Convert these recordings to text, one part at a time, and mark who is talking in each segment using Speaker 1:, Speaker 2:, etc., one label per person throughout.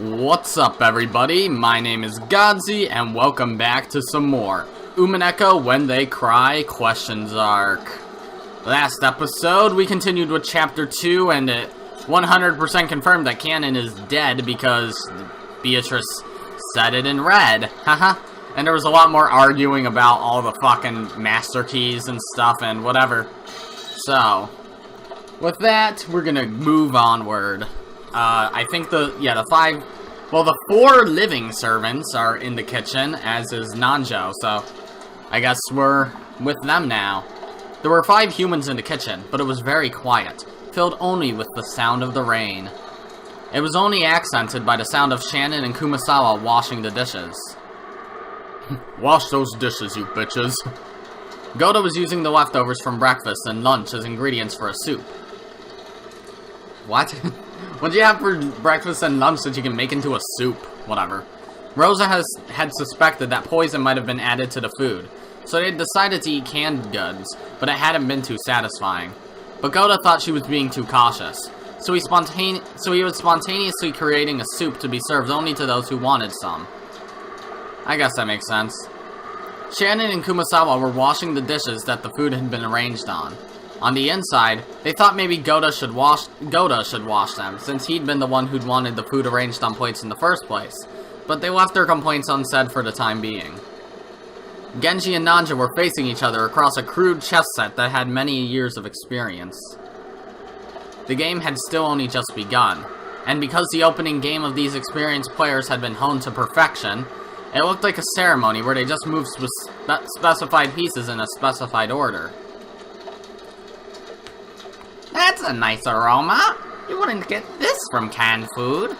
Speaker 1: What's up, everybody? My name is Godzi, and welcome back to some more Umineko When They Cry Questions Arc. Last episode, we continued with Chapter 2, and it 100% confirmed that Kanon is dead because Beatrice said it in red. Haha. And there was a lot more arguing about all the fucking master keys and stuff and whatever. So, with that, we're gonna move onward. I think the 4 living servants are in the kitchen, as is Nanjo, so I guess we're with them now. There were 5 humans in the kitchen, but it was very quiet, filled only with the sound of the rain. It was only accented by the sound of Shannon and Kumasawa washing the dishes. Wash those dishes, you bitches. Goda was using the leftovers from breakfast and lunch as ingredients for a soup. What? What do you have for breakfast and lunch that you can make into a soup? Whatever. Rosa had suspected that poison might have been added to the food, so they decided to eat canned goods, but it hadn't been too satisfying. But Goda thought she was being too cautious, so he was spontaneously creating a soup to be served only to those who wanted some. I guess that makes sense. Shannon and Kumasawa were washing the dishes that the food had been arranged on. On the inside, they thought maybe Goda should wash them, since he'd been the one who'd wanted the food arranged on plates in the first place, but they left their complaints unsaid for the time being. Genji and Nanjo were facing each other across a crude chess set that had many years of experience. The game had still only just begun, and because the opening game of these experienced players had been honed to perfection, it looked like a ceremony where they just moved specified pieces in a specified order. That's a nice aroma. You wouldn't get this from canned food.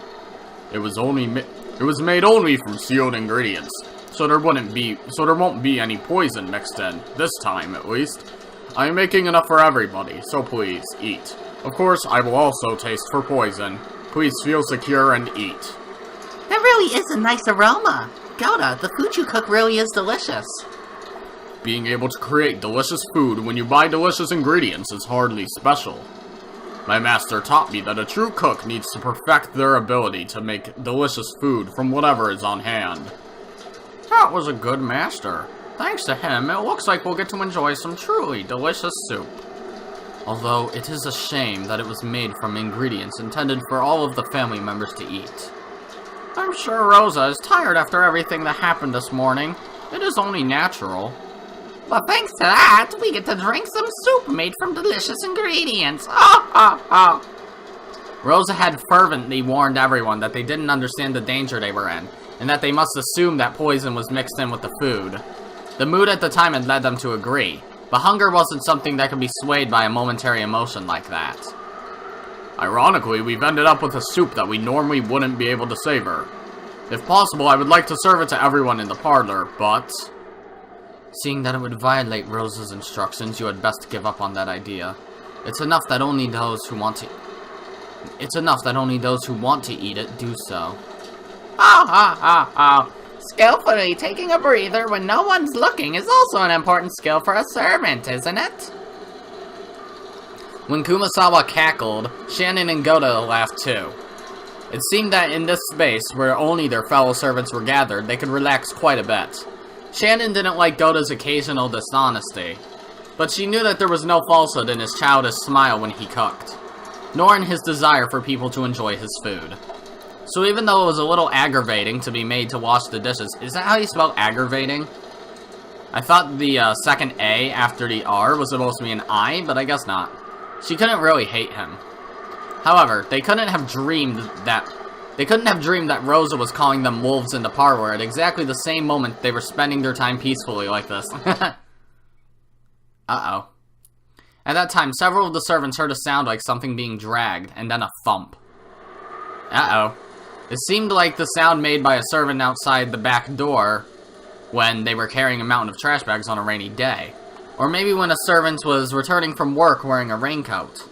Speaker 1: It was made only from sealed ingredients, so there won't be any poison mixed in, this time at least. I am making enough for everybody, so please, eat. Of course, I will also taste for poison. Please feel secure and eat.
Speaker 2: That really is a nice aroma. Goda, the food you cook really is delicious.
Speaker 1: Being able to create delicious food when you buy delicious ingredients is hardly special. My master taught me that a true cook needs to perfect their ability to make delicious food from whatever is on hand. That was a good master. Thanks to him, it looks like we'll get to enjoy some truly delicious soup. Although, it is a shame that it was made from ingredients intended for all of the family members to eat. I'm sure Rosa is tired after everything that happened this morning. It is only natural.
Speaker 2: But thanks to that, we get to drink some soup made from delicious ingredients. Ha ha ha!
Speaker 1: Rosa had fervently warned everyone that they didn't understand the danger they were in, and that they must assume that poison was mixed in with the food. The mood at the time had led them to agree, but hunger wasn't something that could be swayed by a momentary emotion like that. Ironically, we've ended up with a soup that we normally wouldn't be able to savor. If possible, I would like to serve it to everyone in the parlor, but... Seeing that it would violate Rosa's instructions, you had best give up on that idea. It's enough that only those who want to eat it do so.
Speaker 2: Ha ha ha ha! Skillfully taking a breather when no one's looking is also an important skill for a servant, isn't it?
Speaker 1: When Kumasawa cackled, Shannon and Goda laughed too. It seemed that in this space, where only their fellow servants were gathered, they could relax quite a bit. Shannon didn't like Goda's occasional dishonesty, but she knew that there was no falsehood in his childish smile when he cooked, nor in his desire for people to enjoy his food. So even though it was a little aggravating to be made to wash the dishes, is that how you spell aggravating? I thought the second A after the R was supposed to be an I, but I guess not. She couldn't really hate him. However, they couldn't have dreamed that Rosa was calling them wolves in the parlor at exactly the same moment they were spending their time peacefully like this. Uh-oh. At that time, several of the servants heard a sound like something being dragged, and then a thump. Uh-oh. It seemed like the sound made by a servant outside the back door when they were carrying a mountain of trash bags on a rainy day. Or maybe when a servant was returning from work wearing a raincoat.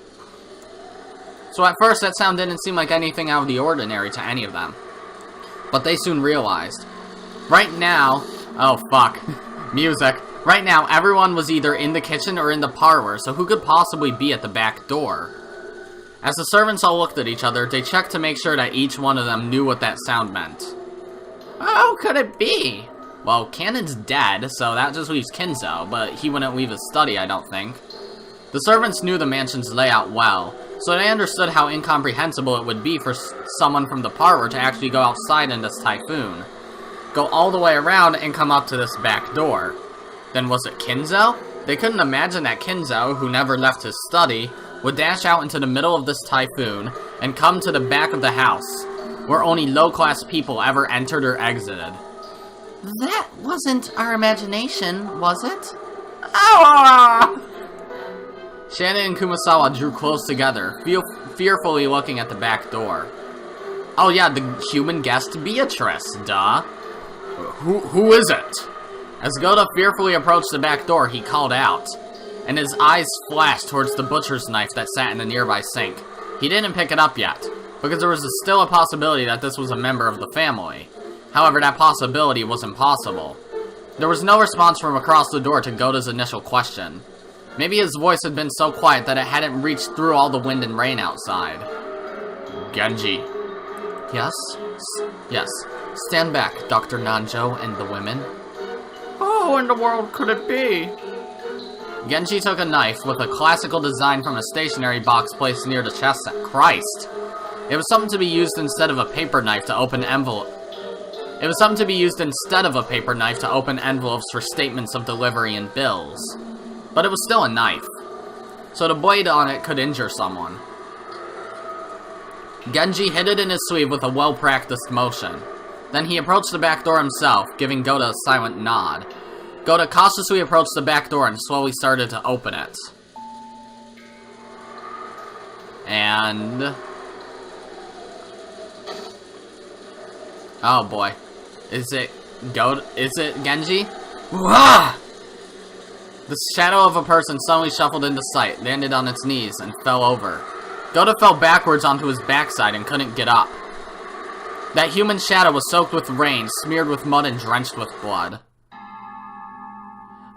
Speaker 1: So at first that sound didn't seem like anything out of the ordinary to any of them. But they soon realized. Right now... Oh fuck. Music. Right now everyone was either in the kitchen or in the parlor, so who could possibly be at the back door? As the servants all looked at each other, they checked to make sure that each one of them knew what that sound meant.
Speaker 2: How could it be?
Speaker 1: Well, Kanon's dead, so that just leaves Kinzo, but he wouldn't leave his study, I don't think. The servants knew the mansion's layout well, so they understood how incomprehensible it would be for someone from the parlor to actually go outside in this typhoon. Go all the way around and come up to this back door. Then was it Kinzo? They couldn't imagine that Kinzo, who never left his study, would dash out into the middle of this typhoon and come to the back of the house, where only low-class people ever entered or exited.
Speaker 2: That wasn't our imagination, was it? Ah!
Speaker 1: Shannon and Kumasawa drew close together, fearfully looking at the back door. Oh yeah, the human guest Beatrice, duh. Who is it? As Goda fearfully approached the back door, he called out, and his eyes flashed towards the butcher's knife that sat in the nearby sink. He didn't pick it up yet, because there was still a possibility that this was a member of the family. However, that possibility was impossible. There was no response from across the door to Goda's initial question. Maybe his voice had been so quiet that it hadn't reached through all the wind and rain outside. Genji.
Speaker 2: Yes?
Speaker 1: Yes. Stand back, Doctor Nanjo and the women.
Speaker 2: Who in the world could it be?
Speaker 1: Genji took a knife with a classical design from a stationery box placed near the chest. Christ! It was something to be used instead of a paper knife to open envelopes. It was something to be used instead of a paper knife to open envelopes for statements of delivery and bills. But it was still a knife, so the blade on it could injure someone. Genji hid it in his sleeve with a well-practiced motion. Then he approached the back door himself, giving Goda a silent nod. Goda cautiously approached the back door and slowly started to open it. And... oh boy. Is it Goda? Is it Genji? Wah! The shadow of a person suddenly shuffled into sight, landed on its knees, and fell over. Goda fell backwards onto his backside and couldn't get up. That human shadow was soaked with rain, smeared with mud, and drenched with blood.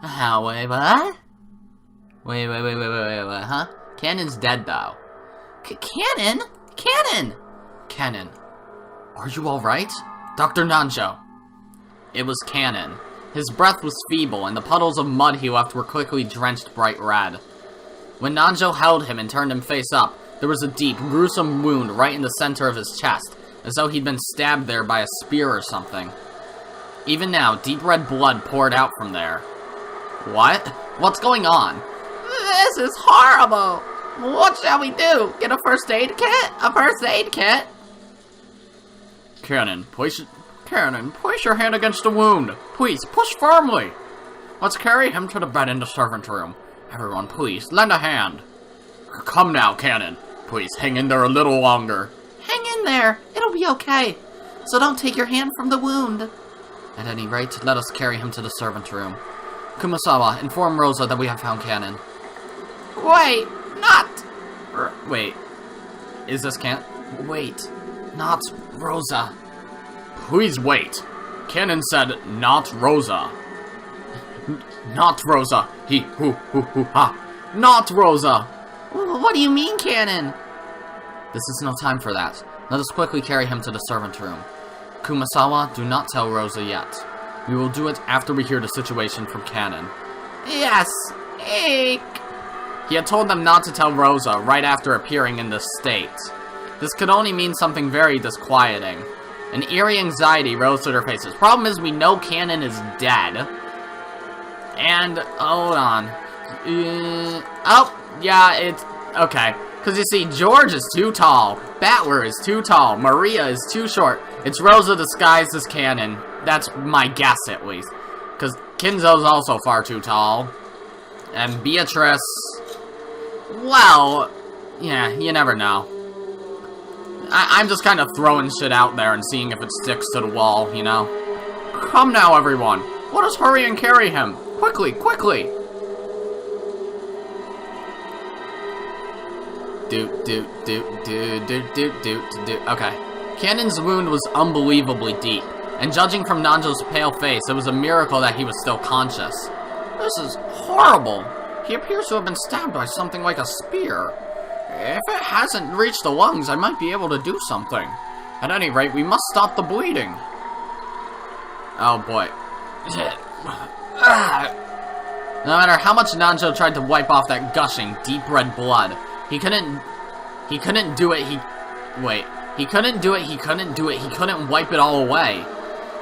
Speaker 2: Wait, what?
Speaker 1: Wait, huh? Kanon's dead, though.
Speaker 2: Kanon? Kanon!
Speaker 1: Kanon. Are you alright? Doctor Nanjo. It was Kanon. His breath was feeble, and the puddles of mud he left were quickly drenched bright red. When Nanjo held him and turned him face up, there was a deep, gruesome wound right in the center of his chest, as though he'd been stabbed there by a spear or something. Even now, deep red blood poured out from there. What? What's going on?
Speaker 2: This is horrible! What shall we do? Get a first aid kit? A first aid kit?
Speaker 1: Kanon, place your hand against the wound. Please, push firmly. Let's carry him to the bed in the servant room. Everyone, please, lend a hand. Come now, Kanon. Please, hang in there a little longer.
Speaker 2: Hang in there. It'll be okay. So don't take your hand from the wound.
Speaker 1: At any rate, let us carry him to the servant room. Kumasawa, inform Rosa that we have found Kanon.
Speaker 2: Wait, not...
Speaker 1: wait. Is this wait. Not Rosa. Please wait. Kanon said, not Rosa. Not Rosa. Ha. Not Rosa.
Speaker 2: What do you mean, Kanon?
Speaker 1: This is no time for that. Let us quickly carry him to the servant room. Kumasawa, do not tell Rosa yet. We will do it after we hear the situation from Kanon.
Speaker 2: Yes. Eek.
Speaker 1: He had told them not to tell Rosa right after appearing in this state. This could only mean something very disquieting. An eerie anxiety rose to their faces. Problem is, we know Kanon is dead. And, hold on. Oh, yeah, it's... okay. Because you see, George is too tall. Battler is too tall. Maria is too short. It's Rosa disguised as Kanon. That's my guess, at least. Because Kinzo's also far too tall. And Beatrice... well... yeah, you never know. I'm just kind of throwing shit out there and seeing if it sticks to the wall, you know? Come now, everyone. Let us hurry and carry him. Quickly, quickly. Okay. Kanon's wound was unbelievably deep, and judging from Nanjo's pale face, it was a miracle that he was still conscious. This is horrible. He appears to have been stabbed by something like a spear. If it hasn't reached the lungs, I might be able to do something. At any rate, we must stop the bleeding. Oh boy. No matter how much Nanjo tried to wipe off that gushing, deep red blood, he couldn't do it, he couldn't wipe it all away.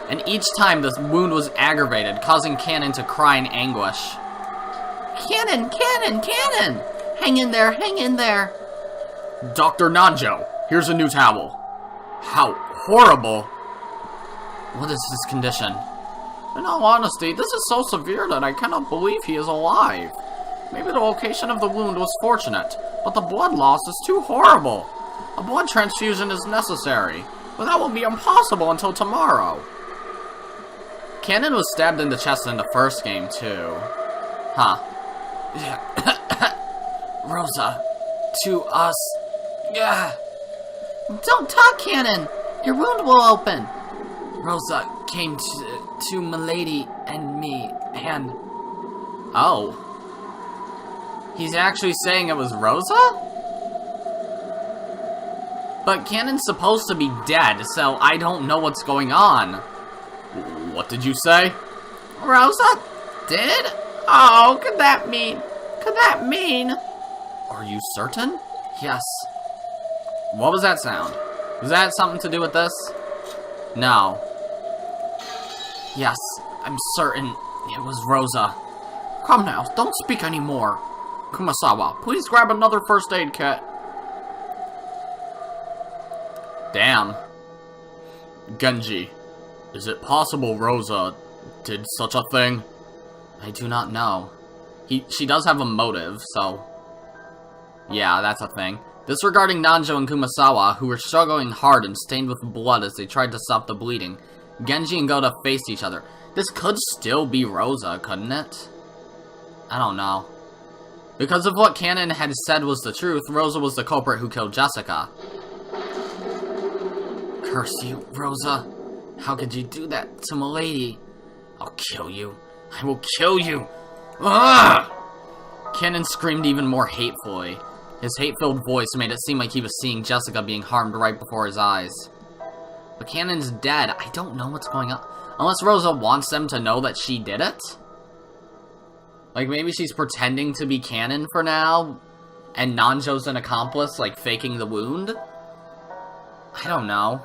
Speaker 1: And each time this wound was aggravated, causing Kanon to cry in anguish.
Speaker 2: Kanon! Kanon! Kanon! Hang in there! Hang in there!
Speaker 1: Doctor Nanjo, here's a new towel. How horrible! What is his condition? In all honesty, this is so severe that I cannot believe he is alive. Maybe the location of the wound was fortunate, but the blood loss is too horrible. A blood transfusion is necessary, but that will be impossible until tomorrow. Kanon was stabbed in the chest in the first game, too. Huh. Rosa, to us. Yeah.
Speaker 2: Don't talk, Kanon! Your wound will open!
Speaker 1: Rosa came to Milady and me, and... Oh. He's actually saying it was Rosa? But Kanon's supposed to be dead, so I don't know what's going on. What did you say?
Speaker 2: Rosa? Did? Oh, could that mean? Could that mean?
Speaker 1: Are you certain? Yes. What was that sound? Was that something to do with this? No. Yes, I'm certain it was Rosa. Come now, don't speak anymore. Kumasawa, please grab another first aid kit. Damn. Genji, is it possible Rosa did such a thing? I do not know. She does have a motive, so... Yeah, that's a thing. Disregarding Nanjo and Kumasawa, who were struggling hard and stained with blood as they tried to stop the bleeding, Genji and Goda faced each other. This could still be Rosa, couldn't it? I don't know. Because of what Kanon had said was the truth, Rosa was the culprit who killed Jessica. Curse you, Rosa. How could you do that to Milady? I'll kill you. I will kill you. Ugh! Kanon screamed even more hatefully. His hate-filled voice made it seem like he was seeing Jessica being harmed right before his eyes. But Kanon's dead. I don't know what's going on. Unless Rosa wants them to know that she did it? Like, maybe she's pretending to be Kanon for now, and Nanjo's an accomplice, like, faking the wound? I don't know.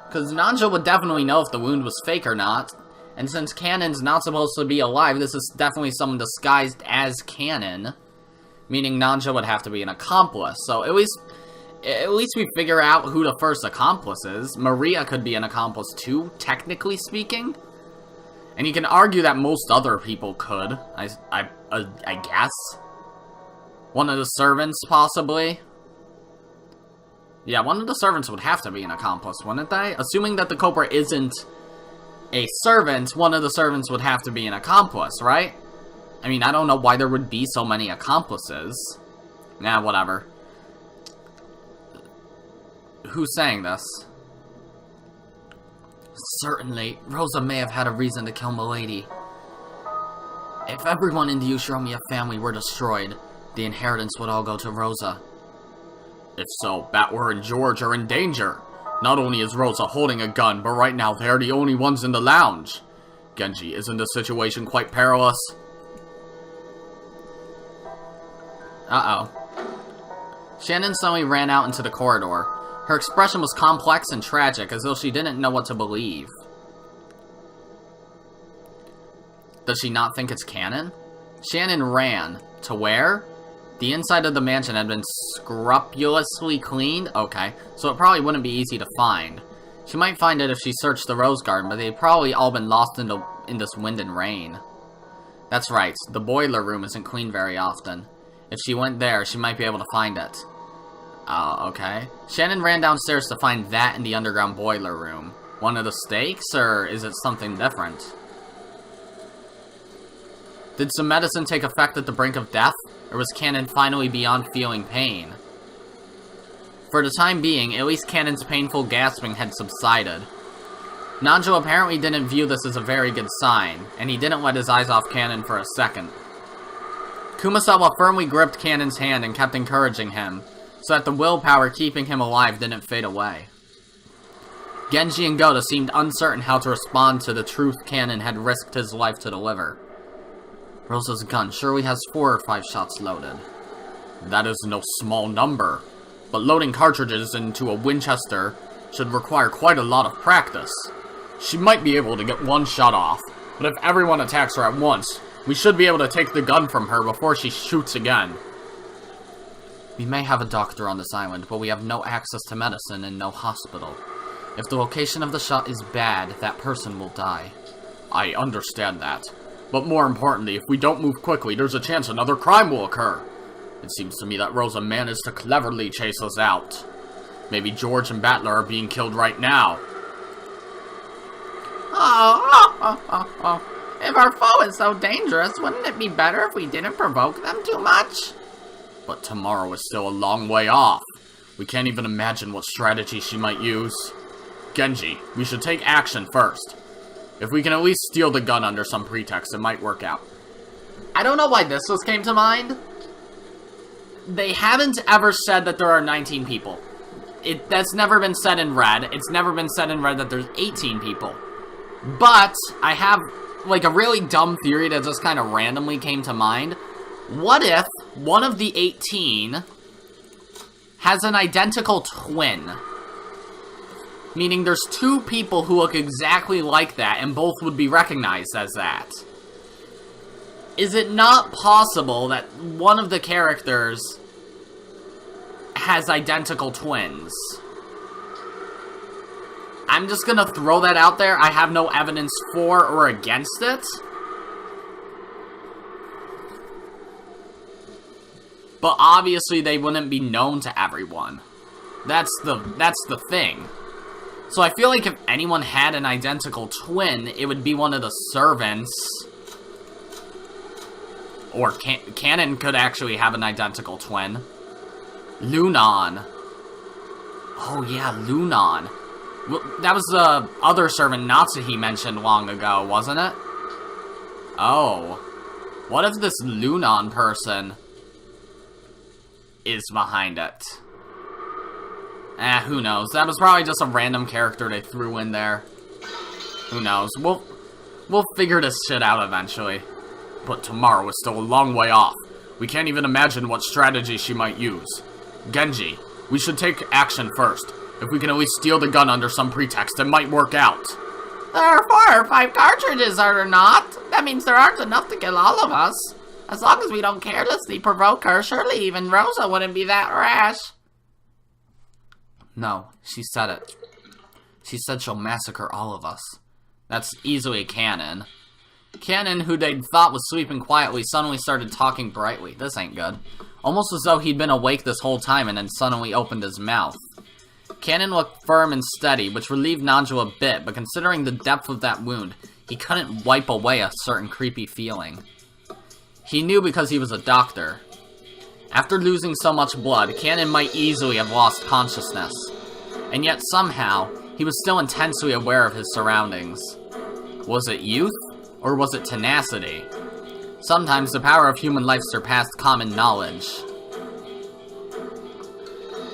Speaker 1: Because Nanjo would definitely know if the wound was fake or not. And since Kanon's not supposed to be alive, this is definitely someone disguised as Kanon. Meaning Nanjo would have to be an accomplice. So at least we figure out who the first accomplice is. Maria could be an accomplice too, technically speaking. And you can argue that most other people could, I guess. One of the servants, possibly. Yeah, one of the servants would have to be an accomplice, wouldn't they? Assuming that the culprit isn't a servant, one of the servants would have to be an accomplice, right? I mean, I don't know why there would be so many accomplices. Nah, whatever. Who's saying this? Certainly, Rosa may have had a reason to kill Milady. If everyone in the Ushiromiyas family were destroyed, the inheritance would all go to Rosa. If so, Batwar and George are in danger. Not only is Rosa holding a gun, but right now they're the only ones in the lounge. Genji, isn't the situation quite perilous? Uh-oh. Shannon suddenly ran out into the corridor. Her expression was complex and tragic, as though she didn't know what to believe. Does she not think it's Kanon? Shannon ran. To where? The inside of the mansion had been scrupulously cleaned? Okay, so it probably wouldn't be easy to find. She might find it if she searched the Rose Garden, but they've probably all been lost in this wind and rain. That's right, the boiler room isn't cleaned very often. If she went there, she might be able to find it. Okay. Shannon ran downstairs to find that in the underground boiler room. One of the stakes, or is it something different? Did some medicine take effect at the brink of death, or was Kanon finally beyond feeling pain? For the time being, at least Kanon's painful gasping had subsided. Nanjo apparently didn't view this as a very good sign, and he didn't let his eyes off Kanon for a second. Kumasawa firmly gripped Kanon's hand and kept encouraging him, so that the willpower keeping him alive didn't fade away. Genji and Goda seemed uncertain how to respond to the truth Kanon had risked his life to deliver. Rosa's gun surely has 4 or 5 shots loaded. That is no small number, but loading cartridges into a Winchester should require quite a lot of practice. She might be able to get 1 shot off, but if everyone attacks her at once, we should be able to take the gun from her before she shoots again. We may have a doctor on this island, but we have no access to medicine and no hospital. If the location of the shot is bad, that person will die. I understand that. But more importantly, if we don't move quickly, there's a chance another crime will occur. It seems to me that Rosa managed to cleverly chase us out. Maybe George and Battler are being killed right now.
Speaker 2: If our foe is so dangerous, wouldn't it be better if we didn't provoke them too much?
Speaker 1: But tomorrow is still a long way off. We can't even imagine what strategy she might use. Genji, we should take action first. If we can at least steal the gun under some pretext, it might work out.
Speaker 2: I don't know why this came to mind.
Speaker 1: They haven't ever said that there are 19 people. That's never been said in Red. It's never been said in Red that there's 18 people. But I have, like, a really dumb theory that just kind of randomly came to mind. What if one of the 18 has an identical twin? Meaning there's 2 people who look exactly like that, and both would be recognized as that. Is it not possible that one of the characters has identical twins? I'm just gonna throw that out there. I have no evidence for or against it. But obviously they wouldn't be known to everyone. That's the thing. So I feel like if anyone had an identical twin, it would be one of the servants. Or Kanon could actually have an identical twin. Lunan. Oh yeah, Lunan. Well, that was the other servant Natsuhi mentioned long ago, wasn't it? Oh. What if this Lunan person is behind it? Who knows? That was probably just a random character they threw in there. Who knows? We'll figure this shit out eventually. But tomorrow is still a long way off. We can't even imagine what strategy she might use. Genji, we should take action first. If we can at least steal the gun under some pretext, it might work out.
Speaker 2: There are 4 or 5 cartridges, are there not? That means there aren't enough to kill all of us. As long as we don't carelessly provoke her, surely even Rosa wouldn't be that rash.
Speaker 1: No, she said it. She said she'll massacre all of us. That's easily Kanon. Kanon, who they'd thought was sleeping quietly, suddenly started talking brightly. This ain't good. Almost as though he'd been awake this whole time and then suddenly opened his mouth. Kanon looked firm and steady, which relieved Nanjo a bit, but considering the depth of that wound, he couldn't wipe away a certain creepy feeling. He knew because he was a doctor. After losing so much blood, Kanon might easily have lost consciousness. And yet somehow, he was still intensely aware of his surroundings. Was it youth? Or was it tenacity? Sometimes the power of human life surpassed common knowledge.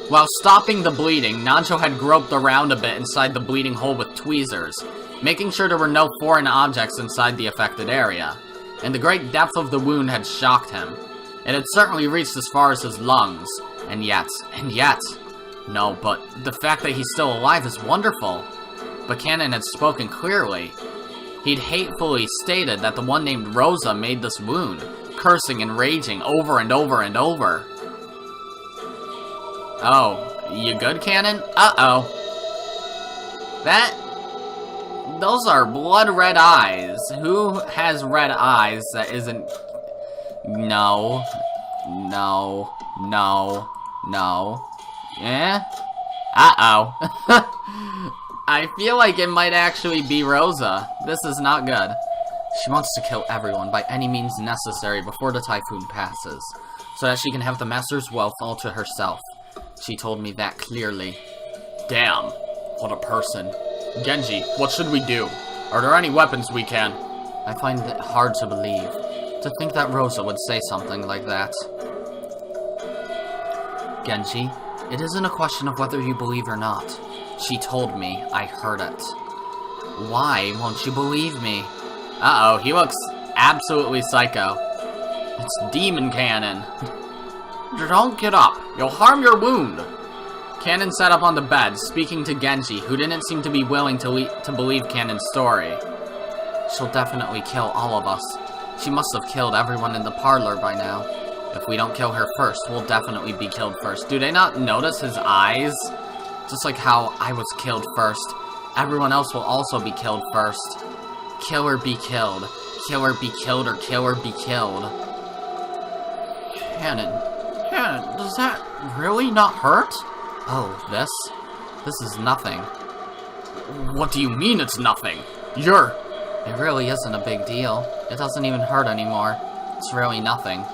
Speaker 1: While stopping the bleeding, Nanjo had groped around a bit inside the bleeding hole with tweezers, making sure there were no foreign objects inside the affected area. And the great depth of the wound had shocked him. It had certainly reached as far as his lungs. And yet... No, but the fact that he's still alive is wonderful. But Kanon had spoken clearly. He'd hatefully stated that the one named Rosa made this wound, cursing and raging over and over and over. Oh, you good, Kanon? Uh-oh. Those are blood red eyes. Who has red eyes that isn't... No. Eh? Uh-oh. I feel like it might actually be Rosa. This is not good. She wants to kill everyone by any means necessary before the typhoon passes, so that she can have the Master's wealth all to herself. She told me that clearly. Damn, what a person. Genji, what should we do? Are there any weapons we can? I find it hard to believe. To think that Rosa would say something like that. Genji, it isn't a question of whether you believe or not. She told me. I heard it. Why won't you believe me? Uh-oh, he looks absolutely psycho. It's Demon Kanon. Don't get up. You'll harm your wound. Kanon sat up on the bed, speaking to Genji, who didn't seem to be willing to believe Kanon's story. She'll definitely kill all of us. She must have killed everyone in the parlor by now. If we don't kill her first, we'll definitely be killed first. Do they not notice his eyes? Just like how I was killed first. Everyone else will also be killed first. Kill or be killed. Kill or be killed, or kill or be killed. Kanon, does that really not hurt? Oh, this is nothing. What do you mean it's nothing? It really isn't a big deal. It doesn't even hurt anymore. It's really nothing.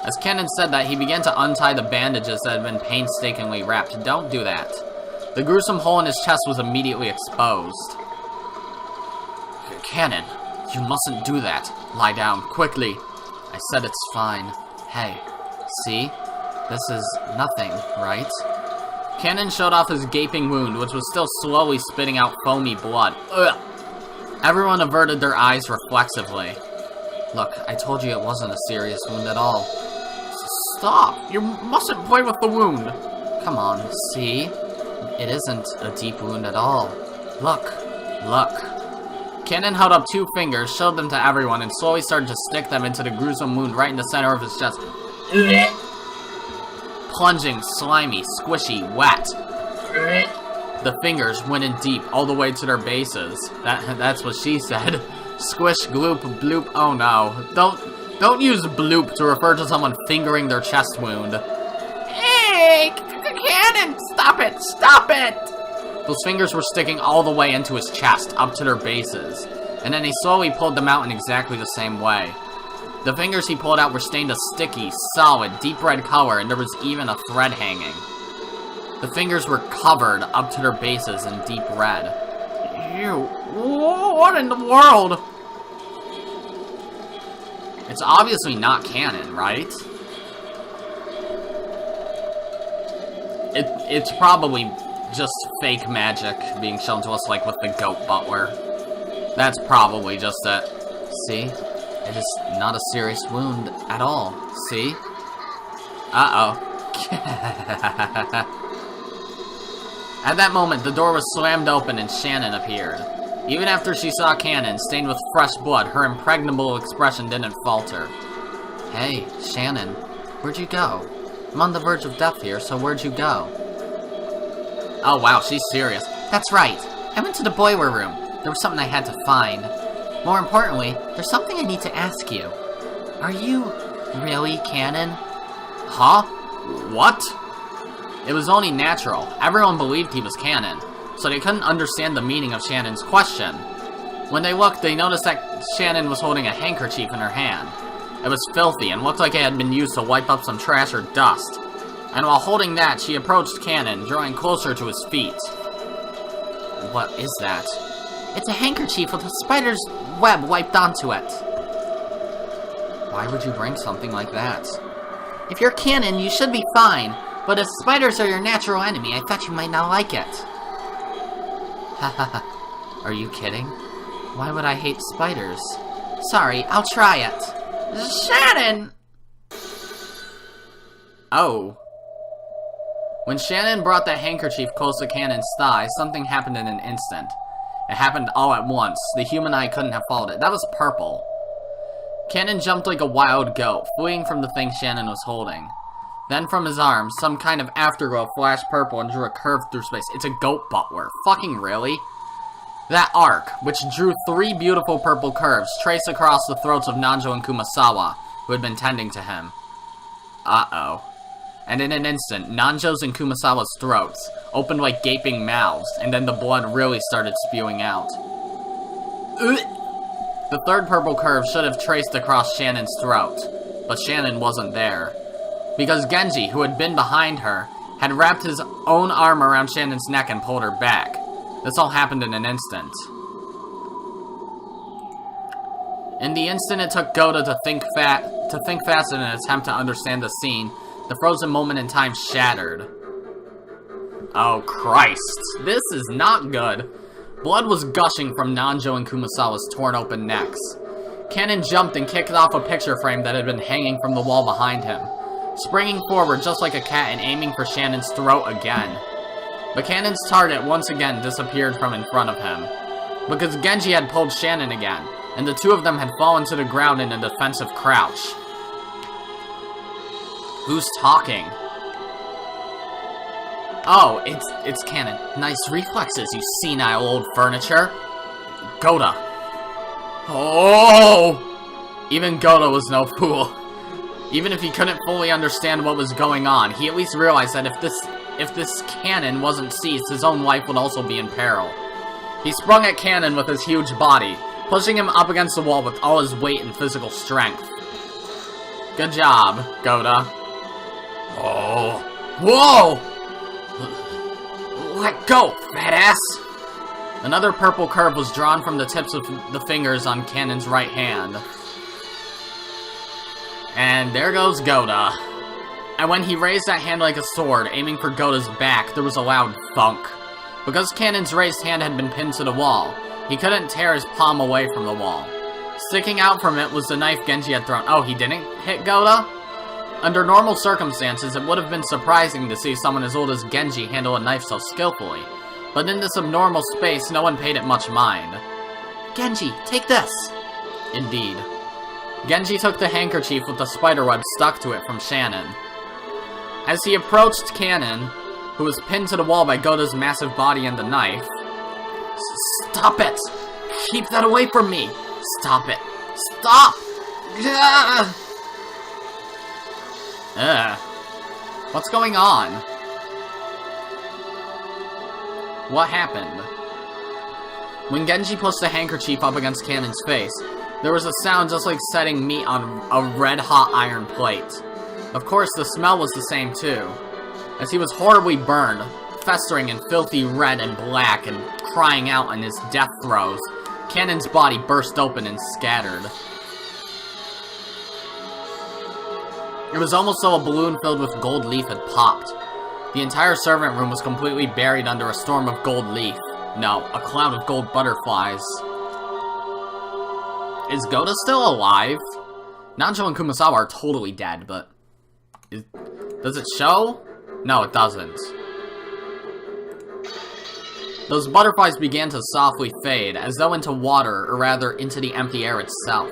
Speaker 1: As Kanon said that, he began to untie the bandages that had been painstakingly wrapped. Don't do that. The gruesome hole in his chest was immediately exposed. Kanon, you mustn't do that. Lie down, quickly. I said it's fine. Hey, see? This is nothing, right? Kanon showed off his gaping wound, which was still slowly spitting out foamy blood. Ugh! Everyone averted their eyes reflexively. Look, I told you it wasn't a serious wound at all. Stop! You mustn't play with the wound! Come on, see? It isn't a deep wound at all. Look. Kanon held up 2 fingers, showed them to everyone, and slowly started to stick them into the gruesome wound right in the center of his chest. Plunging, slimy, squishy, wet. The fingers went in deep, all the way to their bases. That's what she said. Squish, gloop, bloop, oh no. Don't use bloop to refer to someone fingering their chest wound.
Speaker 2: Hey, Kanon, stop it!
Speaker 1: Those fingers were sticking all the way into his chest, up to their bases. And then he slowly pulled them out in exactly the same way. The fingers he pulled out were stained a sticky, solid, deep red color, and there was even a thread hanging. The fingers were covered up to their bases in deep red. Ew, what in the world? It's obviously not canon, right? It's probably just fake magic being shown to us, like with the goat butler. That's probably just it. See? It is not a serious wound at all. See? Uh-oh. At that moment, the door was slammed open and Shannon appeared. Even after she saw Kanon, stained with fresh blood, her impregnable expression didn't falter. Hey, Shannon, where'd you go? I'm on the verge of death here, so where'd you go? Oh wow, she's serious. That's right. I went to the boiler room. There was something I had to find. More importantly, there's something I need to ask you. Are you really Kanon? Huh? What? It was only natural. Everyone believed he was Kanon, so they couldn't understand the meaning of Shannon's question. When they looked, they noticed that Shannon was holding a handkerchief in her hand. It was filthy and looked like it had been used to wipe up some trash or dust. And while holding that, she approached Kanon, drawing closer to his feet. What is that? It's a handkerchief with a spider's web wiped onto it. Why would you bring something like that? If you're Kanon, you should be fine. But if spiders are your natural enemy, I thought you might not like it. Hahaha. Are you kidding? Why would I hate spiders? Sorry, I'll try it.
Speaker 2: Shannon!
Speaker 1: Oh. When Shannon brought that handkerchief close to Kanon's thigh, something happened in an instant. It happened all at once. The human eye couldn't have followed it. That was purple. Kanon jumped like a wild goat, fleeing from the thing Shannon was holding. Then from his arms, some kind of afterglow flashed purple and drew a curve through space. It's a goat butler. Fucking really? That arc, which drew 3 beautiful purple curves, traced across the throats of Nanjo and Kumasawa, who had been tending to him. Uh-oh. And in an instant, Nanjo's and Kumasawa's throats opened like gaping mouths, and then the blood really started spewing out. The 3rd purple curve should have traced across Shannon's throat, but Shannon wasn't there. Because Genji, who had been behind her, had wrapped his own arm around Shannon's neck and pulled her back. This all happened in an instant. In the instant it took Goda to think fast in an attempt to understand the scene, The frozen moment in time shattered. Oh, Christ. This is not good. Blood was gushing from Nanjo and Kumasawa's torn open necks. Kanon jumped and kicked off a picture frame that had been hanging from the wall behind him, springing forward just like a cat and aiming for Shannon's throat again. But Kanon's target once again disappeared from in front of him, because Genji had pulled Shannon again, and the two of them had fallen to the ground in a defensive crouch. Who's talking? Oh, it's Kanon. Nice reflexes, you senile old furniture. Goda. Oh! Even Goda was no fool. Even if he couldn't fully understand what was going on, he at least realized that if this Kanon wasn't seized, his own life would also be in peril. He sprung at Kanon with his huge body, pushing him up against the wall with all his weight and physical strength. Good job, Goda. Oh. Whoa! Let go, fat ass! Another purple curve was drawn from the tips of the fingers on Kanon's right hand. And there goes Goda. And when he raised that hand like a sword, aiming for Goda's back, there was a loud thunk. Because Kanon's raised hand had been pinned to the wall, he couldn't tear his palm away from the wall. Sticking out from it was the knife Genji had thrown. Oh, he didn't hit Goda? Under normal circumstances, it would have been surprising to see someone as old as Genji handle a knife so skillfully. But in this abnormal space, no one paid it much mind. Genji, take this! Indeed. Genji took the handkerchief with the spiderweb stuck to it from Shannon. As he approached Kanon, who was pinned to the wall by Goda's massive body and the knife... Stop it! Keep that away from me! Stop it! Stop! What's going on? What happened? When Genji pushed the handkerchief up against Kanon's face, there was a sound just like setting meat on a red-hot iron plate. Of course, the smell was the same too. As he was horribly burned, festering in filthy red and black and crying out in his death throes, Kanon's body burst open and scattered. It was almost so a balloon filled with gold leaf had popped. The entire servant room was completely buried under a storm of gold leaf. No, a cloud of gold butterflies. Is Goda still alive? Nanjo and Kumasawa are totally dead, but... does it show? No, it doesn't. Those butterflies began to softly fade, as though into water, or rather, into the empty air itself.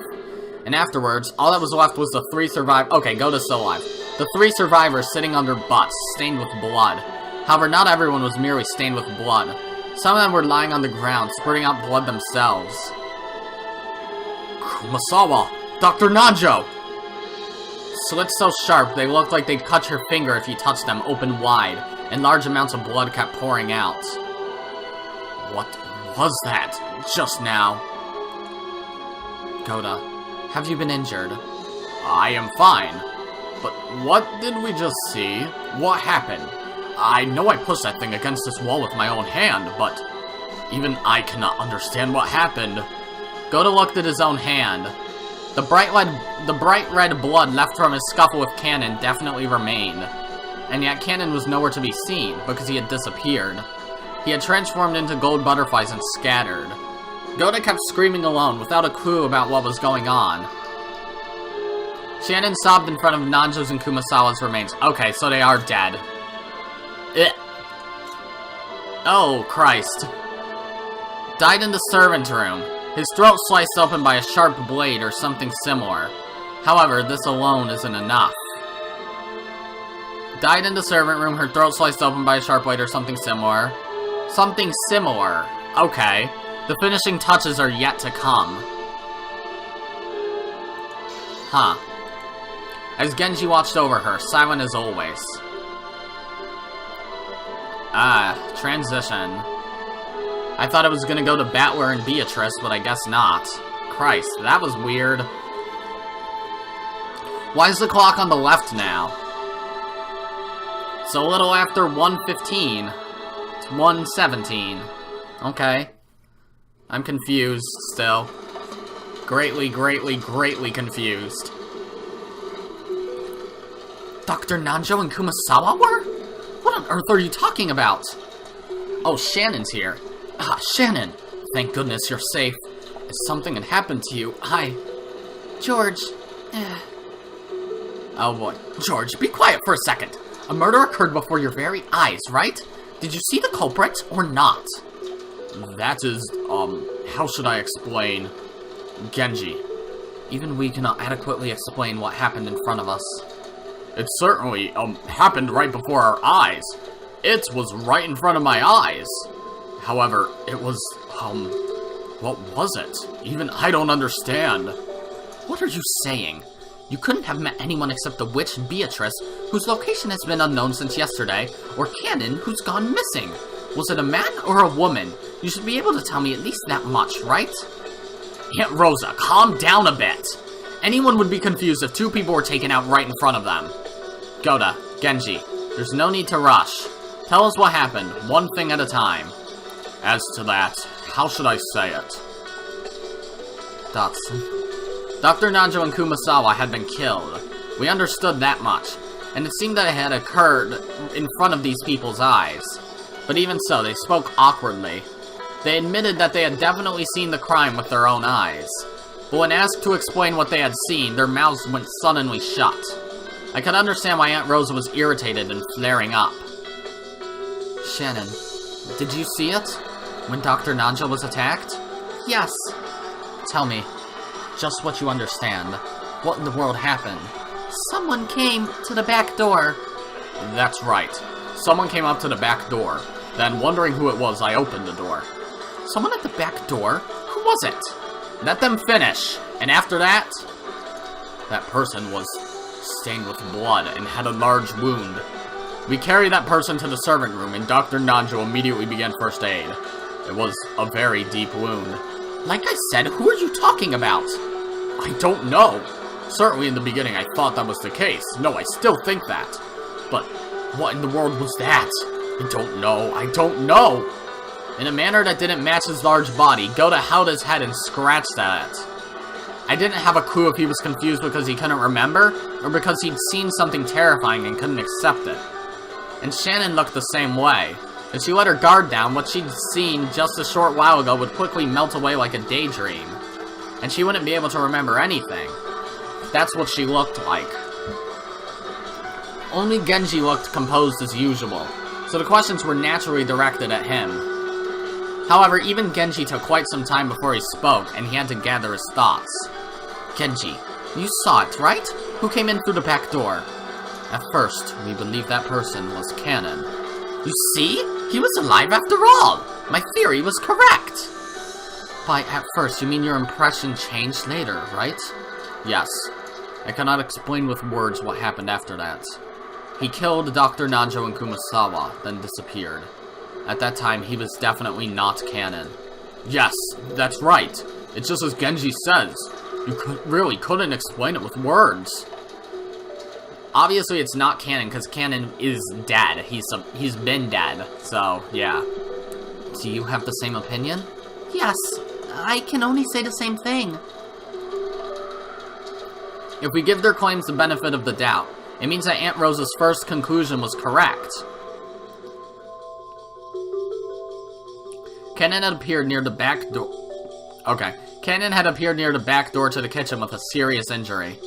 Speaker 1: And afterwards, all that was left was the three survivors. Okay, Goda's still alive. The three survivors sitting on their butts, stained with blood. However, not everyone was merely stained with blood. Some of them were lying on the ground, spurting out blood themselves. Kumasawa! Doctor Nanjo! Slits so sharp, they looked like they'd cut your finger if you touched them open wide, and large amounts of blood kept pouring out. What was that, just now? Goda, have you been injured? I am fine. But what did we just see? What happened? I know I pushed that thing against this wall with my own hand, but even I cannot understand what happened. Goda looked at his own hand. The bright red blood left from his scuffle with Kanon definitely remained. And yet Kanon was nowhere to be seen, because he had disappeared. He had transformed into gold butterflies and scattered. Goda kept screaming alone, without a clue about what was going on. Shannon sobbed in front of Nanjo's and Kumasawa's remains. Okay, so they are dead. Oh, Christ. Died in the servant room. His throat sliced open by a sharp blade or something similar. However, this alone isn't enough. Died in the servant room, her throat sliced open by a sharp blade or something similar. Something similar. Okay. The finishing touches are yet to come. Huh. As Genji watched over her, silent as always. Transition. I thought it was gonna go to Battler and Beatrice, but I guess not. Christ, that was weird. Why is the clock on the left now? It's a little after 1:15. It's 1:17. Okay. I'm confused still. Greatly confused. Dr. Nanjo and Kumasawa were? What on earth are you talking about? Oh, Shannon's here. Ah, Shannon. Thank goodness you're safe. If something had happened to you,
Speaker 2: George.
Speaker 1: Oh boy. George, be quiet for a second. A murder occurred before your very eyes, right? Did you see the culprit or not? That is, how should I explain? Genji. Even we cannot adequately explain what happened in front of us. It certainly, happened right before our eyes. It was right in front of my eyes. However, it was, what was it? Even I don't understand. What are you saying? You couldn't have met anyone except the witch Beatrice, whose location has been unknown since yesterday, or Kanon, who's gone missing. Was it a man or a woman? You should be able to tell me at least that much, right? Aunt Rosa, calm down a bit. Anyone would be confused if two people were taken out right in front of them. Goda, Genji, there's no need to rush. Tell us what happened, one thing at a time. As to that, how should I say it? Dr. Nanjo and Kumasawa had been killed. We understood that much, and it seemed that it had occurred in front of these people's eyes. But even so, they spoke awkwardly. They admitted that they had definitely seen the crime with their own eyes. But when asked to explain what they had seen, their mouths went suddenly shut. I could understand why Aunt Rosa was irritated and flaring up. Shannon, did you see it? When Dr. Nanjo was attacked?
Speaker 2: Yes.
Speaker 1: Tell me, just what you understand. What in the world happened?
Speaker 2: Someone came to the back door.
Speaker 1: That's right. Someone came up to the back door. Then, wondering who it was, I opened the door. Someone at the back door? Who was it? Let them finish. And after that, that person was stained with blood and had a large wound. We carried that person to the servant room, and Dr. Nanjo immediately began first aid. It was a very deep wound. Like I said, who are you talking about? I don't know. Certainly in the beginning I thought that was the case. No, I still think that. But what in the world was that? I don't know. In a manner that didn't match his large body, Goda held his head and scratched at it. I didn't have a clue if he was confused because he couldn't remember, or because he'd seen something terrifying and couldn't accept it. And Shannon looked the same way. If she let her guard down, what she'd seen just a short while ago would quickly melt away like a daydream. And she wouldn't be able to remember anything. That's what she looked like. Only Genji looked composed as usual, so the questions were naturally directed at him. However, even Genji took quite some time before he spoke, and he had to gather his thoughts. Genji, you saw it, right? Who came in through the back door? At first, we believed that person was Kanon. You see? He was alive after all! My theory was correct! By at first, you mean your impression changed later, right? Yes. I cannot explain with words what happened after that. He killed Dr. Nanjo and Kumasawa, then disappeared. At that time, he was definitely not Kanon. Yes, that's right. It's just as Genji says. You really couldn't explain it with words. Obviously, it's not Kanon, because Kanon is dead. He's been dead, so, yeah. Do you have the same opinion?
Speaker 2: Yes, I can only say the same thing.
Speaker 1: If we give their claims the benefit of the doubt, it means that Aunt Rosa's first conclusion was correct. Kanon had appeared near the back door. Okay. Kanon had appeared near the back door to the kitchen with a serious injury.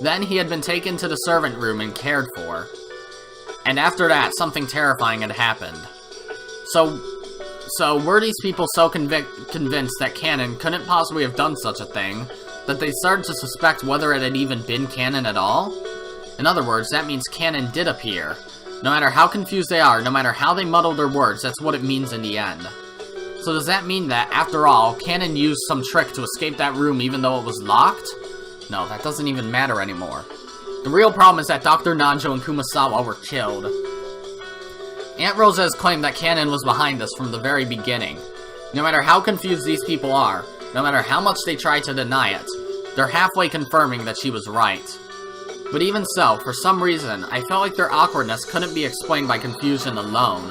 Speaker 1: Then he had been taken to the servant room and cared for. And after that, something terrifying had happened. So were these people so convinced that Kanon couldn't possibly have done such a thing, that they started to suspect whether it had even been Kanon at all? In other words, that means Kanon did appear. No matter how confused they are, no matter how they muddle their words, that's what it means in the end. So does that mean that, after all, Kanon used some trick to escape that room even though it was locked? No, that doesn't even matter anymore. The real problem is that Dr. Nanjo and Kumasawa were killed. Aunt Rosa has claimed that Kanon was behind this from the very beginning. No matter how confused these people are, no matter how much they try to deny it, they're halfway confirming that she was right. But even so, for some reason, I felt like their awkwardness couldn't be explained by confusion alone.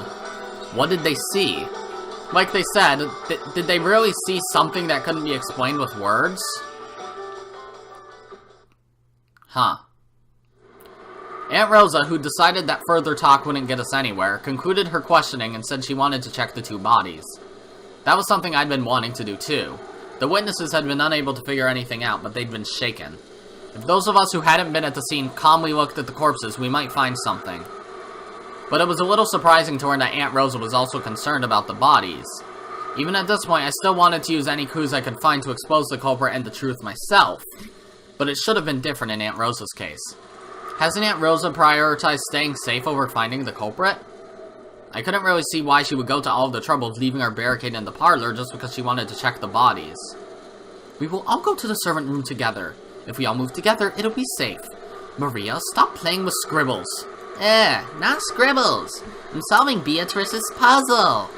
Speaker 1: What did they see? Like they said, did they really see something that couldn't be explained with words? Huh. Aunt Rosa, who decided that further talk wouldn't get us anywhere, concluded her questioning and said she wanted to check the 2 bodies. That was something I'd been wanting to do too. The witnesses had been unable to figure anything out, but they'd been shaken. If those of us who hadn't been at the scene calmly looked at the corpses, we might find something. But it was a little surprising to learn that Aunt Rosa was also concerned about the bodies. Even at this point, I still wanted to use any clues I could find to expose the culprit and the truth myself. But it should have been different in Aunt Rosa's case. Hasn't Aunt Rosa prioritized staying safe over finding the culprit? I couldn't really see why she would go to all of the trouble of leaving our barricade in the parlor just because she wanted to check the bodies. We will all go to the servant room together. If we all move together, it'll be safe. Maria, stop playing with scribbles.
Speaker 2: Not scribbles. I'm solving Beatrice's puzzle.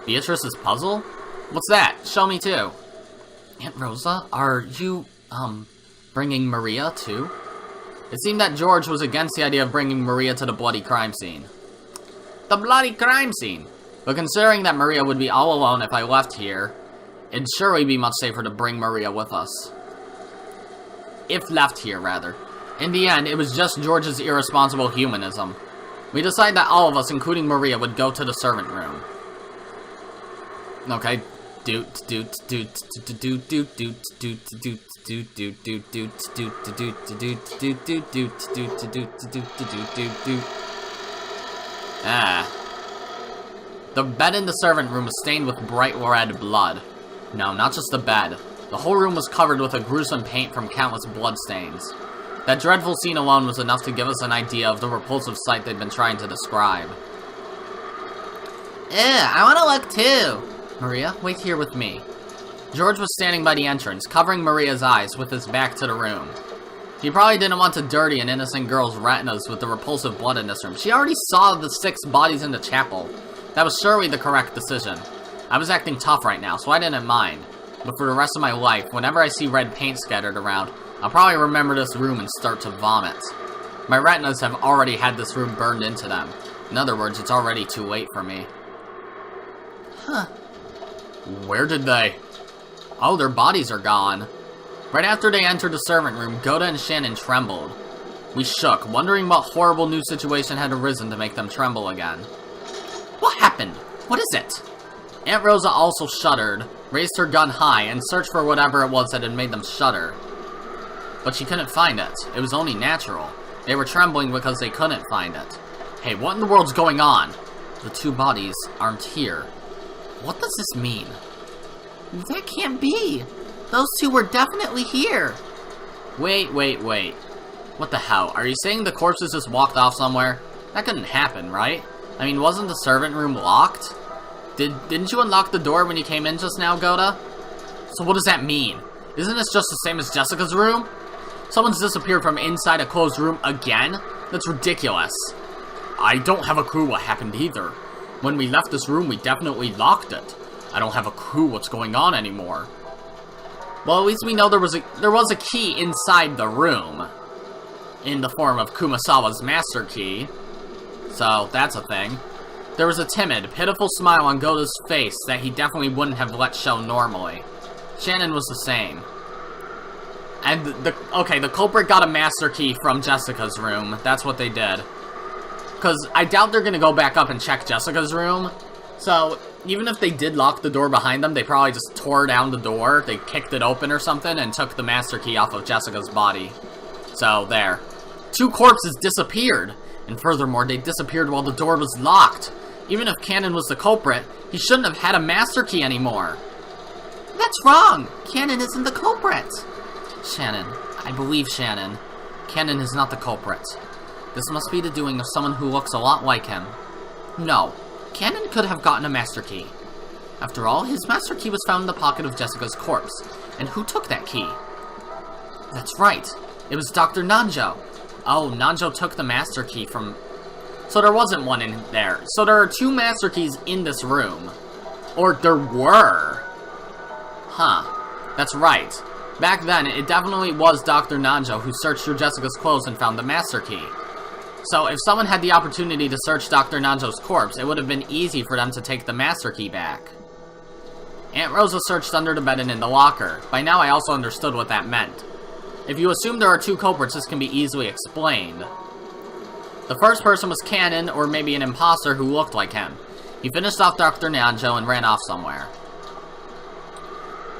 Speaker 1: Beatrice's puzzle? What's that? Show me too. Aunt Rosa, are you, bringing Maria too? It seemed that George was against the idea of bringing Maria to the bloody crime scene. The bloody crime scene? But considering that Maria would be all alone if I left here, it'd surely be much safer to bring Maria with us. If left here, rather. In the end, it was just George's irresponsible humanism. We decided that all of us, including Maria, would go to the servant room. Okay. The bed in the servant room was stained with bright red blood. No, not just the bed. The whole room was covered with a gruesome paint from countless bloodstains. That dreadful scene alone was enough to give us an idea of the repulsive sight they'd been trying to describe.
Speaker 2: I want to look too.
Speaker 1: Maria, wait here with me. George was standing by the entrance, covering Maria's eyes with his back to the room. He probably didn't want to dirty an innocent girl's retinas with the repulsive blood in this room. She already saw the 6 bodies in the chapel. That was surely the correct decision. I was acting tough right now, so I didn't mind. But for the rest of my life, whenever I see red paint scattered around, I'll probably remember this room and start to vomit. My retinas have already had this room burned into them. In other words, it's already too late for me.
Speaker 2: Huh.
Speaker 1: Where did they... Oh, their bodies are gone. Right after they entered the servant room, Goda and Shannon trembled. We shook, wondering what horrible new situation had arisen to make them tremble again.
Speaker 2: What happened? What is it?
Speaker 1: Aunt Rosa also shuddered, raised her gun high, and searched for whatever it was that had made them shudder. But she couldn't find it. It was only natural. They were trembling because they couldn't find it. Hey, what in the world's going on? The 2 bodies aren't here. What does this mean?
Speaker 2: That can't be. Those 2 were definitely here.
Speaker 1: Wait. What the hell? Are you saying the corpses just walked off somewhere? That couldn't happen, right? I mean, wasn't the servant room locked? Didn't you unlock the door when you came in just now, Goda? So what does that mean? Isn't this just the same as Jessica's room? Someone's disappeared from inside a closed room again? That's ridiculous. I don't have a clue what happened either. When we left this room, we definitely locked it. I don't have a clue what's going on anymore. Well, at least we know there was a key inside the room. In the form of Kumasawa's master key. So, that's a thing. There was a timid, pitiful smile on Goda's face that he definitely wouldn't have let show normally. Shannon was the same. And the culprit got a master key from Jessica's room. That's what they did. Because I doubt they're going to go back up and check Jessica's room. So, even if they did lock the door behind them, they probably just tore down the door, they kicked it open or something, and took the master key off of Jessica's body. So, there. 2 corpses disappeared. And furthermore, they disappeared while the door was locked. Even if Kanon was the culprit, he shouldn't have had a master key anymore.
Speaker 2: That's wrong! Kanon isn't the culprit!
Speaker 1: Shannon. I believe Shannon. Kanon is not the culprit. This must be the doing of someone who looks a lot like him. No. Kanon could have gotten a master key. After all, his master key was found in the pocket of Jessica's corpse. And who took that key? That's right. It was Doctor Nanjo. Oh, Nanjo took the master key from... So there wasn't one in there. So there are 2 master keys in this room. Or there were. Huh. That's right. Back then, it definitely was Dr. Nanjo who searched through Jessica's clothes and found the master key. So if someone had the opportunity to search Dr. Nanjo's corpse, it would have been easy for them to take the master key back. Aunt Rosa searched under the bed and in the locker. By now I also understood what that meant. If you assume there are two culprits, this can be easily explained. The first person was Kanon, or maybe an imposter who looked like him. He finished off Doctor Nanjo and ran off somewhere.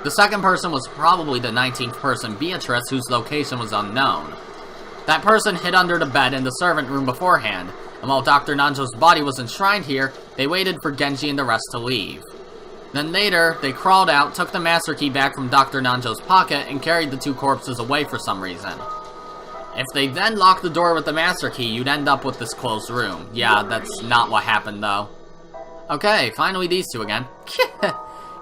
Speaker 1: The second person was probably the 19th person, Beatrice, whose location was unknown. That person hid under the bed in the servant room beforehand, and while Dr. Nanjo's body was enshrined here, they waited for Genji and the rest to leave. Then later, they crawled out, took the master key back from Dr. Nanjo's pocket, and carried the two corpses away for some reason. If they then locked the door with the master key, you'd end up with this closed room. Yeah, that's not what happened, though. Okay, finally these two again.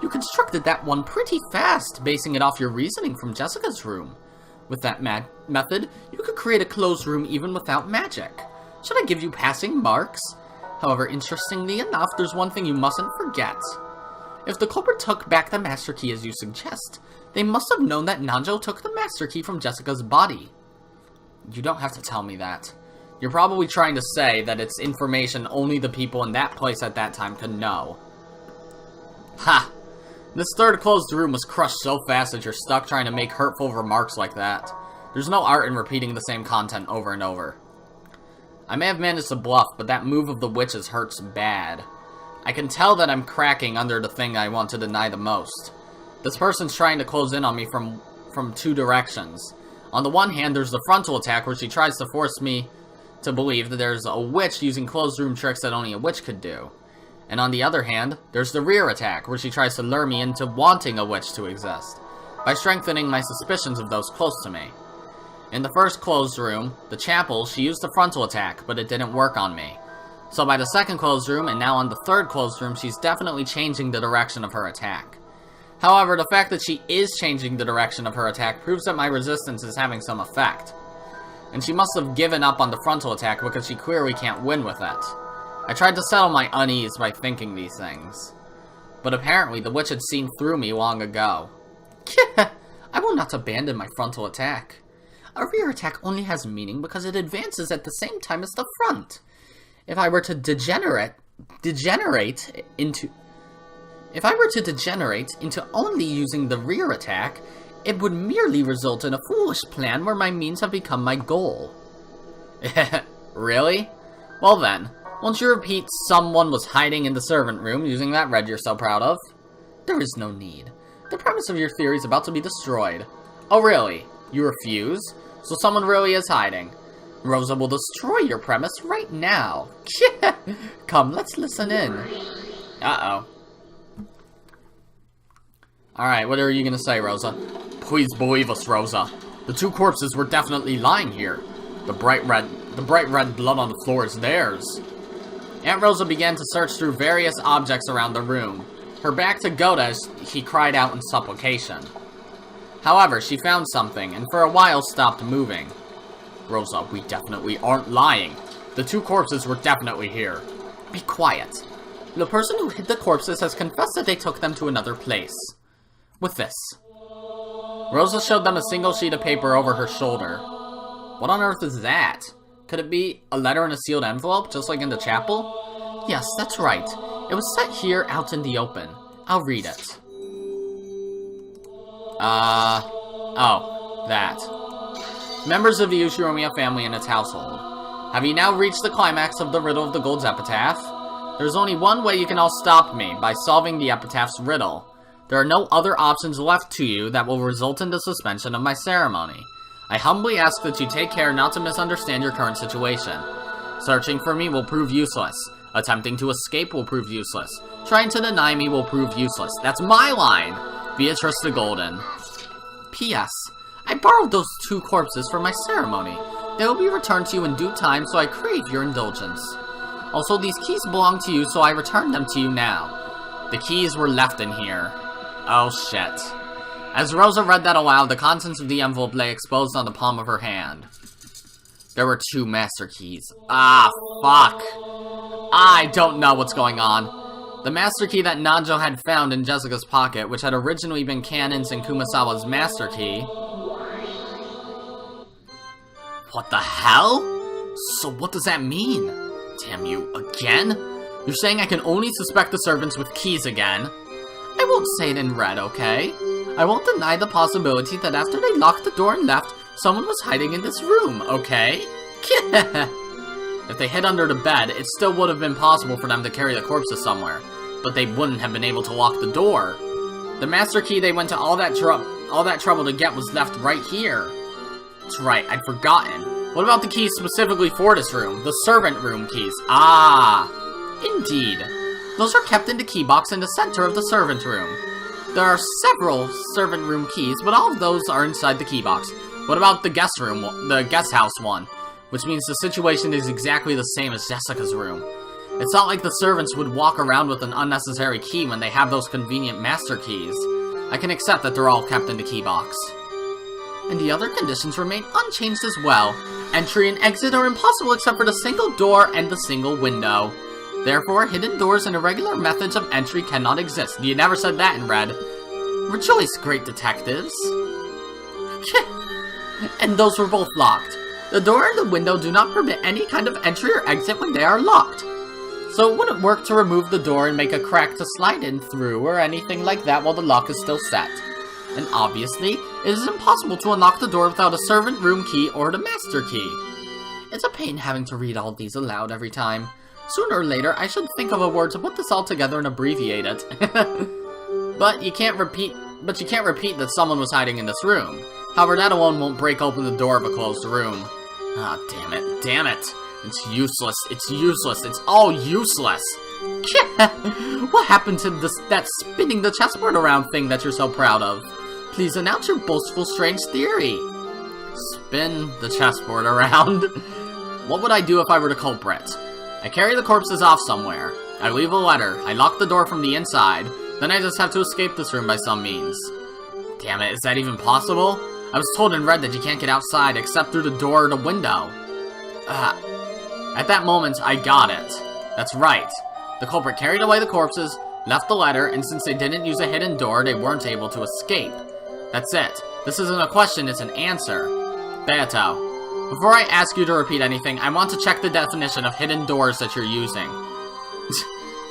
Speaker 1: You constructed that one pretty fast, basing it off your reasoning from Jessica's room. With that method, you could create a closed room even without magic. Should I give you passing marks? However, interestingly enough, there's one thing you mustn't forget. If the culprit took back the master key as you suggest, they must have known that Nanjo took the master key from Jessica's body. You don't have to tell me that. You're probably trying to say that it's information only the people in that place at that time could know. Ha! This third closed room was crushed so fast that you're stuck trying to make hurtful remarks like that. There's no art in repeating the same content over and over. I may have managed to bluff, but that move of the witches hurts bad. I can tell that I'm cracking under the thing I want to deny the most. This person's trying to close in on me from two directions. On the one hand, there's the frontal attack where she tries to force me to believe that there's a witch using closed room tricks that only a witch could do. And on the other hand, there's the rear attack where she tries to lure me into wanting a witch to exist, by strengthening my suspicions of those close to me. In the first closed room, the chapel, she used the frontal attack, but it didn't work on me. So by the second closed room, and now on the third closed room, she's definitely changing the direction of her attack. However, the fact that she is changing the direction of her attack proves that my resistance is having some effect. And she must have given up on the frontal attack because she clearly can't win with it. I tried to settle my unease by thinking these things. But apparently the witch had seen through me long ago. I will not abandon my frontal attack. A rear attack only has meaning because it advances at the same time as the front. If I were to degenerate into only using the rear attack, it would merely result in a foolish plan where my means have become my goal. Really? Well then, won't you repeat someone was hiding in the servant room using that red you're so proud of? There is no need. The premise of your theory is about to be destroyed. Oh really? You refuse? So someone really is hiding. Rosa will destroy your premise right now. Come, let's listen in. Uh-oh. Alright, what are you gonna say, Rosa? Please believe us, Rosa. The two corpses were definitely lying here. The bright red blood on the floor is theirs. Aunt Rosa began to search through various objects around the room. Her back to Godzi as he cried out in supplication. However, she found something, and for a while stopped moving. Rosa, we definitely aren't lying. The two corpses were definitely here. Be quiet. The person who hid the corpses has confessed that they took them to another place. With this. Rosa showed them a single sheet of paper over her shoulder. What on earth is that? Could it be a letter in a sealed envelope, just like in the chapel? Yes, that's right. It was set here out in the open. I'll read it. Oh, that. Members of the Ushiromiyas family and its household. Have you now reached the climax of the riddle of the gold's epitaph? There's only one way you can all stop me, by solving the epitaph's riddle. There are no other options left to you that will result in the suspension of my ceremony. I humbly ask that you take care not to misunderstand your current situation. Searching for me will prove useless. Attempting to escape will prove useless. Trying to deny me will prove useless. That's my line! Beatrice the Golden. P.S. I borrowed those two corpses for my ceremony. They will be returned to you in due time, so I crave your indulgence. Also, these keys belong to you, so I return them to you now. The keys were left in here. Oh shit. As Rosa read that aloud, the contents of the envelope lay exposed on the palm of her hand. There were two master keys. Ah, fuck. I don't know what's going on. The master key that Nanjo had found in Jessica's pocket, which had originally been Kanon's and Kumasawa's master key. What the hell? So what does that mean? Damn you, again? You're saying I can only suspect the servants with keys again? I won't say it in red, okay? I won't deny the possibility that after they locked the door and left, someone was hiding in this room, okay? If they hid under the bed, it still would have been possible for them to carry the corpses somewhere, but they wouldn't have been able to lock the door. The master key they went to all that trouble to get was left right here. That's right, I'd forgotten. What about the keys specifically for this room? The servant room keys. Ah, indeed. Those are kept in the key box in the center of the servant room. There are several servant room keys, but all of those are inside the key box. What about the guest room, the guest house one? Which means the situation is exactly the same as Jessica's room. It's not like the servants would walk around with an unnecessary key when they have those convenient master keys. I can accept that they're all kept in the key box. And the other conditions remain unchanged as well. Entry and exit are impossible except for the single door and the single window. Therefore, hidden doors and irregular methods of entry cannot exist. You never said that in red. Rejoice, great detectives. And those were both locked. The door and the window do not permit any kind of entry or exit when they are locked. So it wouldn't work to remove the door and make a crack to slide in through or anything like that while the lock is still set. And obviously, it is impossible to unlock the door without a servant room key or the master key. It's a pain having to read all these aloud every time. Sooner or later, I should think of a word to put this all together and abbreviate it. But you can't repeat that someone was hiding in this room. However, that alone won't break open the door of a closed room. Ah, damn it. It's useless, it's all useless. What happened to that spinning the chessboard around thing that you're so proud of? Please announce your boastful strange theory. Spin the chessboard around? What would I do if I were the culprit? I carry the corpses off somewhere. I leave a letter. I lock the door from the inside. Then I just have to escape this room by some means. Damn it, is that even possible? I was told in red that you can't get outside except through the door or the window. At that moment, I got it. That's right. The culprit carried away the corpses, left the letter, and since they didn't use a hidden door, they weren't able to escape. That's it. This isn't a question, it's an answer. Beato, before I ask you to repeat anything, I want to check the definition of hidden doors that you're using.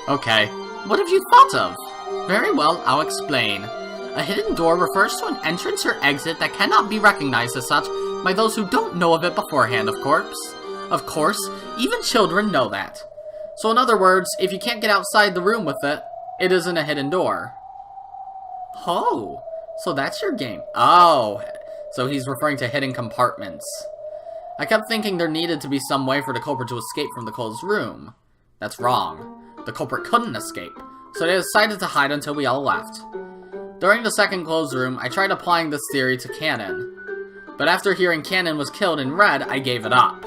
Speaker 1: Okay. What have you thought of? Very well, I'll explain. A hidden door refers to an entrance or exit that cannot be recognized as such by those who don't know of it beforehand, of course. Of course, even children know that. So in other words, if you can't get outside the room with it, it isn't a hidden door. Oh, so that's your game. Oh, so he's referring to hidden compartments. I kept thinking there needed to be some way for the culprit to escape from the closed room. That's wrong. The culprit couldn't escape, so they decided to hide until we all left. During the second closed room, I tried applying this theory to Kanon. But after hearing Kanon was killed in red, I gave it up.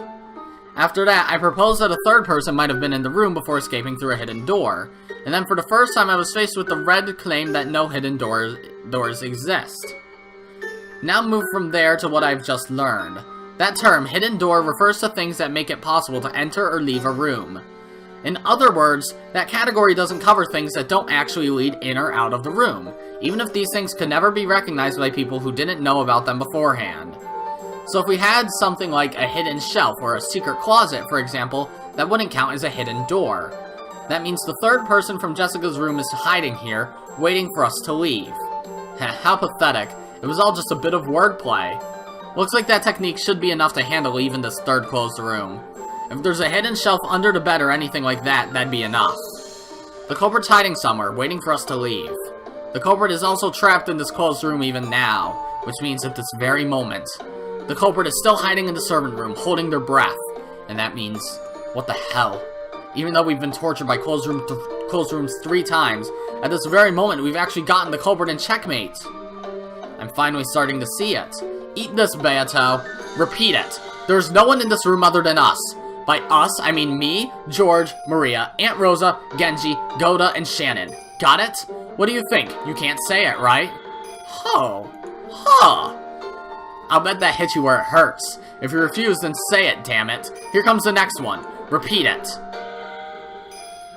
Speaker 1: After that, I proposed that a third person might have been in the room before escaping through a hidden door. And then for the first time, I was faced with the red claim that no hidden doors exist. Now move from there to what I've just learned. That term, hidden door, refers to things that make it possible to enter or leave a room. In other words, that category doesn't cover things that don't actually lead in or out of the room, even if these things could never be recognized by people who didn't know about them beforehand. So if we had something like a hidden shelf or a secret closet, for example, that wouldn't count as a hidden door. That means the third person from Jessica's room is hiding here, waiting for us to leave. How pathetic. It was all just a bit of wordplay. Looks like that technique should be enough to handle even this third closed room. If there's a hidden shelf under the bed or anything like that, that'd be enough. The culprit's hiding somewhere, waiting for us to leave. The culprit is also trapped in this closed room even now, which means at this very moment, the culprit is still hiding in the servant room, holding their breath. And that means, what the hell? Even though we've been tortured by closed rooms 3 times, at this very moment we've actually gotten the culprit in checkmate. I'm finally starting to see it. Eat this, Beato. Repeat it. There's no one in this room other than us. By us, I mean me, George, Maria, Aunt Rosa, Genji, Goda, and Shannon. Got it? What do you think? You can't say it, right? Huh. I'll bet that hit you where it hurts. If you refuse, then say it, damn it. Here comes the next one. Repeat it.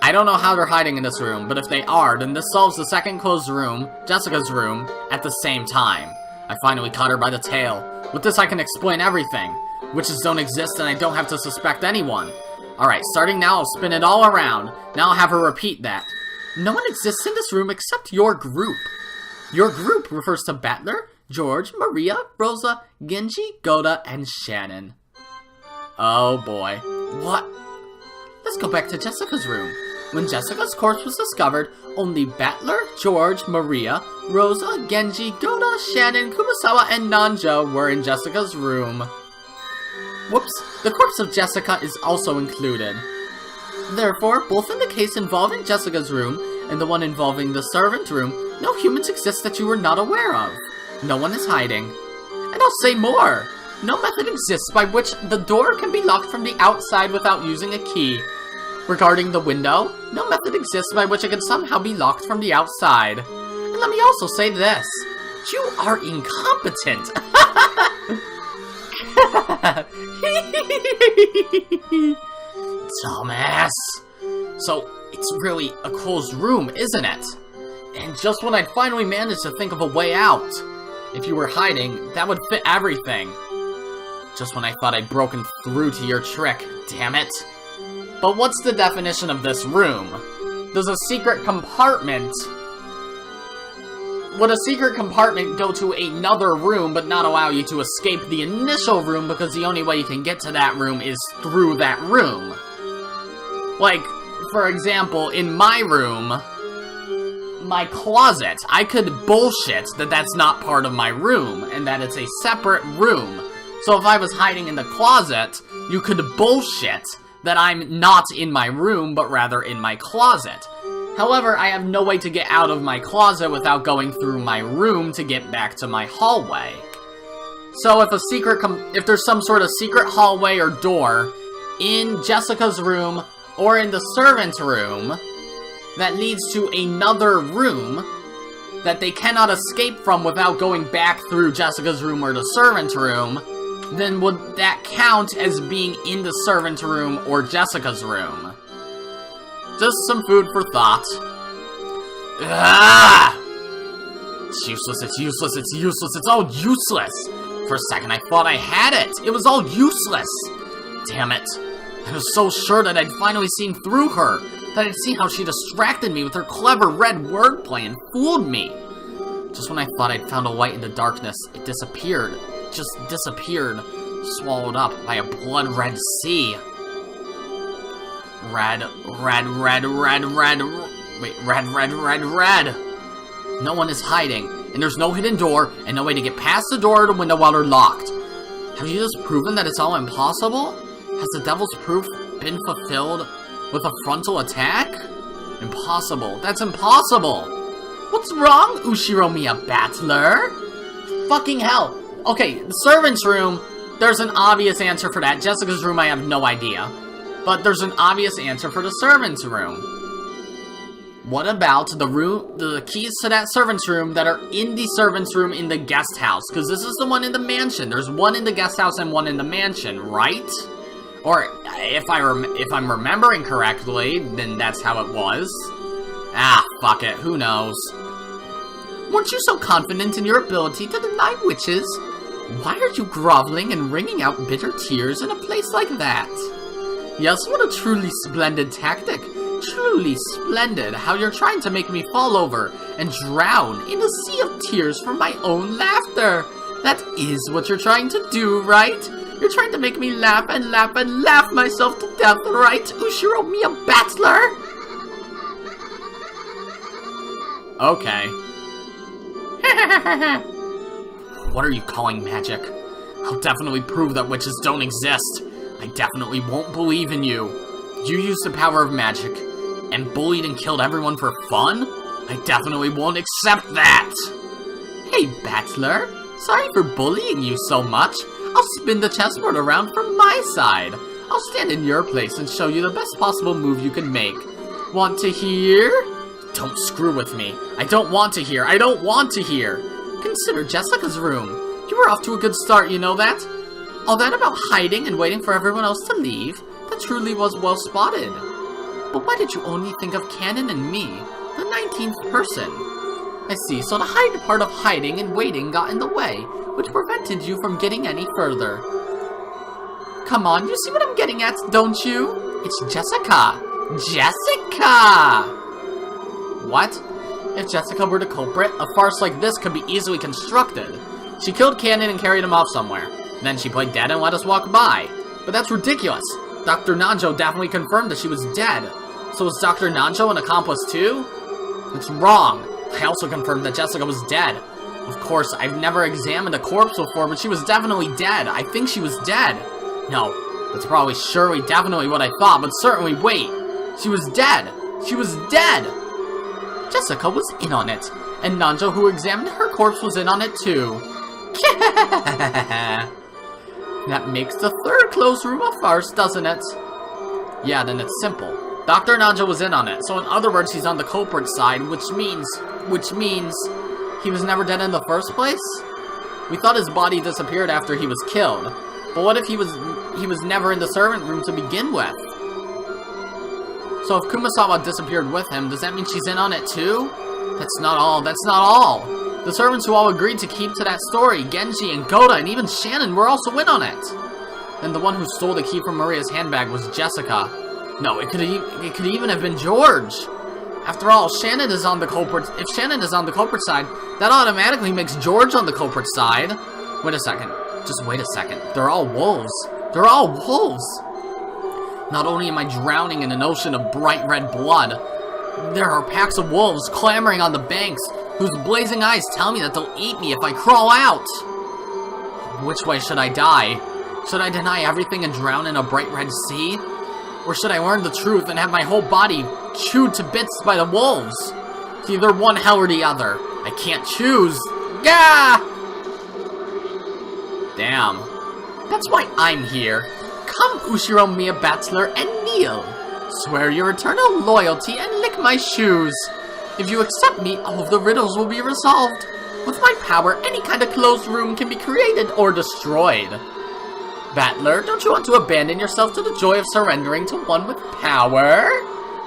Speaker 1: I don't know how they're hiding in this room, but if they are, then this solves the second closed room, Jessica's room, at the same time. I finally caught her by the tail. With this I can explain everything. Witches don't exist and I don't have to suspect anyone. Alright, starting now, I'll spin it all around. Now I'll have her repeat that. No one exists in this room except your group. Your group refers to Battler, George, Maria, Rosa, Genji, Goda, and Shannon. Oh boy. What? Let's go back to Jessica's room. When Jessica's corpse was discovered, only Battler, George, Maria, Rosa, Genji, Goda, Shannon, Kumasawa, and Nanjo were in Jessica's room. Whoops, the corpse of Jessica is also included. Therefore, both in the case involving Jessica's room and the one involving the servant room, no humans exist that you were not aware of. No one is hiding. And I'll say more. No method exists by which the door can be locked from the outside without using a key. Regarding the window, no method exists by which it can somehow be locked from the outside. And let me also say this. You are incompetent. Dumbass. So, it's really a closed room, isn't it? And just when I'd finally managed to think of a way out. If you were hiding, that would fit everything. Just when I thought I'd broken through to your trick, damn it. But what's the definition of this room? Does a secret compartment... Would a secret compartment go to another room but not allow you to escape the initial room because the only way you can get to that room is through that room? Like, for example, in my room, my closet, I could bullshit that that's not part of my room and that it's a separate room. So if I was hiding in the closet, you could bullshit that I'm not in my room, but rather in my closet. However, I have no way to get out of my closet without going through my room to get back to my hallway. So if there's some sort of secret hallway or door in Jessica's room or in the servant's room that leads to another room that they cannot escape from without going back through Jessica's room or the servant's room, then would that count as being in the servant's room or Jessica's room? Just some food for thought. Ah! It's useless, it's useless, it's useless, it's all useless! For a second I thought I had it! It was all useless! Damn it. I was so sure that I'd finally seen through her, that I'd seen how she distracted me with her clever red wordplay and fooled me. Just when I thought I'd found a light in the darkness, it disappeared. Just disappeared, swallowed up by a blood-red sea. Red. Wait, red. No one is hiding, and there's no hidden door, and no way to get past the door or the window while they're locked. Have you just proven that it's all impossible? Has the devil's proof been fulfilled with a frontal attack? Impossible. That's impossible. What's wrong, Ushiromiyas Battler? Fucking hell. Okay, the servant's room, there's an obvious answer for that. Jessica's room, I have no idea. But there's an obvious answer for the servant's room. What about the keys to that servant's room that are in the servant's room in the guest house? Because this is the one in the mansion. There's one in the guest house and one in the mansion, right? Or, if I'm remembering correctly, then that's how it was. Ah, fuck it, who knows? Weren't you so confident in your ability to deny witches? Why are you groveling and wringing out bitter tears in a place like that? Yes, what a truly splendid tactic. Truly splendid how you're trying to make me fall over and drown in a sea of tears from my own laughter. That is what you're trying to do, right? You're trying to make me laugh and laugh and laugh myself to death, right, Ushiromiyas Battler? Okay. What are you calling magic? I'll definitely prove that witches don't exist. I definitely won't believe in you. You used the power of magic and bullied and killed everyone for fun? I definitely won't accept that! Hey, Battler. Sorry for bullying you so much. I'll spin the chessboard around from my side. I'll stand in your place and show you the best possible move you can make. Want to hear? Don't screw with me. I don't want to hear. I don't want to hear. Consider Jessica's room. You were off to a good start, you know that? All that about hiding and waiting for everyone else to leave, that truly was well spotted. But why did you only think of Kanon and me, the 19th person? I see, so the hide part of hiding and waiting got in the way, which prevented you from getting any further. Come on, you see what I'm getting at, don't you? It's Jessica! Jessica! What? If Jessica were the culprit, a farce like this could be easily constructed. She killed Kanon and carried him off somewhere. Then she played dead and let us walk by. But that's ridiculous. Dr. Nanjo definitely confirmed that she was dead. So was Dr. Nanjo an accomplice too? It's wrong. I also confirmed that Jessica was dead. Of course, I've never examined a corpse before, but she was definitely dead. I think she was dead. No, that's probably surely definitely what I thought, but certainly wait. She was dead. She was dead. Jessica was in on it. And Nanjo, who examined her corpse, was in on it too. That makes the third closed room a farce, doesn't it? Yeah, then it's simple. Dr. Nanjo was in on it, so in other words, he's on the culprit's side, which means he was never dead in the first place? We thought his body disappeared after he was killed, but what if he was never in the servant room to begin with? So if Kumasawa disappeared with him, does that mean she's in on it too? That's not all. The servants who all agreed to keep to that story, Genji and Goda and even Shannon, were also in on it. And the one who stole the key from Maria's handbag was Jessica. No, it could even have been George. After all, Shannon is on the culprit. If Shannon is on the culprit side, that automatically makes George on the culprit side. Wait a second. Just wait a second. They're all wolves. They're all wolves. Not only am I drowning in an ocean of bright red blood, there are packs of wolves clamoring on the banks, whose blazing eyes tell me that they'll eat me if I crawl out. Which way should I die? Should I deny everything and drown in a bright red sea? Or should I learn the truth and have my whole body chewed to bits by the wolves? It's either one hell or the other. I can't choose. Gah! Damn. That's why I'm here. Come, Ushiromiyas Bachelor, and kneel. Swear your eternal loyalty and lick my shoes. If you accept me, all of the riddles will be resolved. With my power, any kind of closed room can be created or destroyed. Battler, don't you want to abandon yourself to the joy of surrendering to one with power?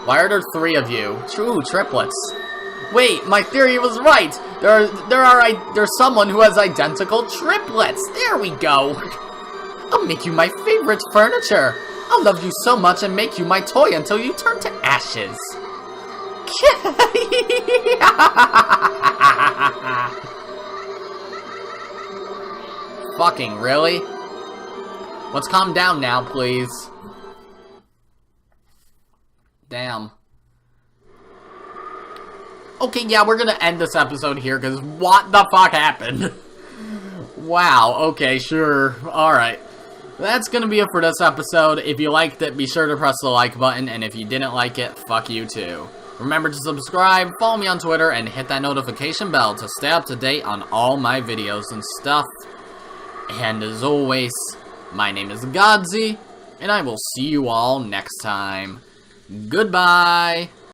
Speaker 1: Why are there three of you? True, triplets. Wait, my theory was right. There's someone who has identical triplets. There we go. I'll make you my favorite furniture. I'll love you so much and make you my toy until you turn to ashes. Fucking really? Let's calm down now, please. Damn. Okay, yeah, we're gonna end this episode here, because what the fuck happened? Wow, okay, sure. Alright. That's gonna be it for this episode. If you liked it, be sure to press the like button, and if you didn't like it, fuck you too. Remember to subscribe, follow me on Twitter, and hit that notification bell to stay up to date on all my videos and stuff. And as always, my name is Godzi, and I will see you all next time. Goodbye!